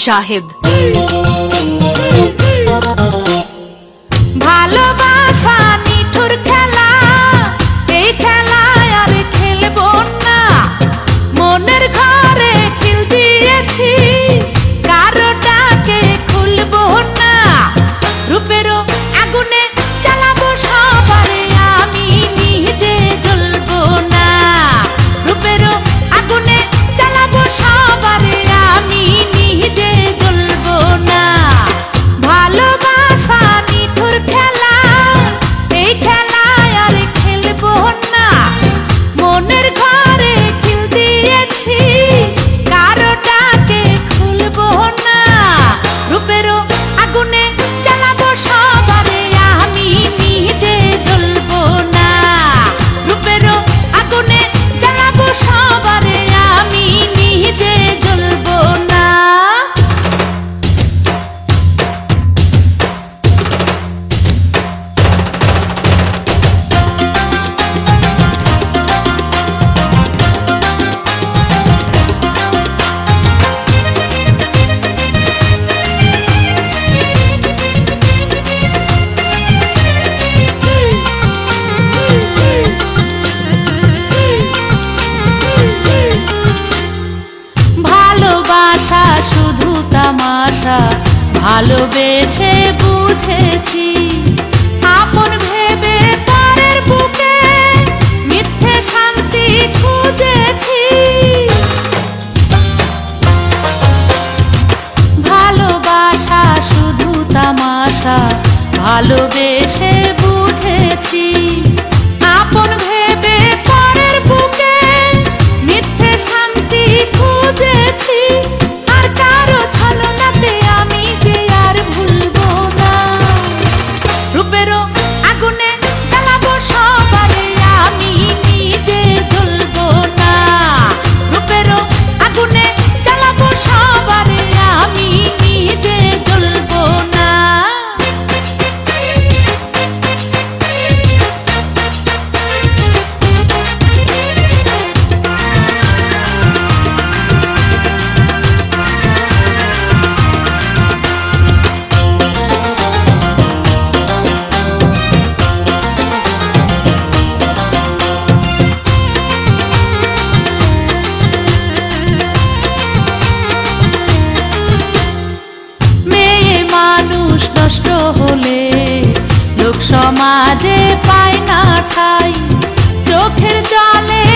শাহেদ। ভালোবাসা নিঠুর খেলা, এই খেলায় আর খেলবো না। মনের ঘরে খিল দিয়েছি, কারোটাকে খুলবো না। রূপেরও আগুনে জ্বালাবো সবারে, আমি নিজে জ্বলবো না। রূপেরও আগুনে জ্বালাবো সবারে, আমি নিজে জ্বলবো না। ভালোবাসা নিঠুর খেলা, এই খেলায় আর খেলবো না। মনের ঘরে খিল দিয়েছি, কারোটাকে খুলবো না। রূপেরও আগুনে জ্বালাবো সবারে, আমি নিজে জ্বলবো না। রূপেরও আগুনে জ্বালাবো সবারে, আমি নিজে জ্বলবো না। ভালোবাসা শুধু তামাশা, ভালোবেসে বুঝেছি। আপন ভেবে পরের বুকে মিথ্যে শান্তি খুঁজেছি। ভালোবাসা শুধু তামাশা, ভালোবেসে বুঝেছি। আপন ভেবে পরের বুকে মিথ্যে শান্তি খুঁজেছি। আর কারো ছলনাতে আমি যে আর ভুলবো না। রূপেরও আগুনে জ্বালাবো সবারে, আমি নিজে জ্বলবো না। রূপেরও আগুনে জ্বালাবো সবারে, আমি নিজে জ্বলবো না। মেয়ে মানুষ নষ্ট হলে লোক সমাজে পায় না ঠাই। চোখের জলে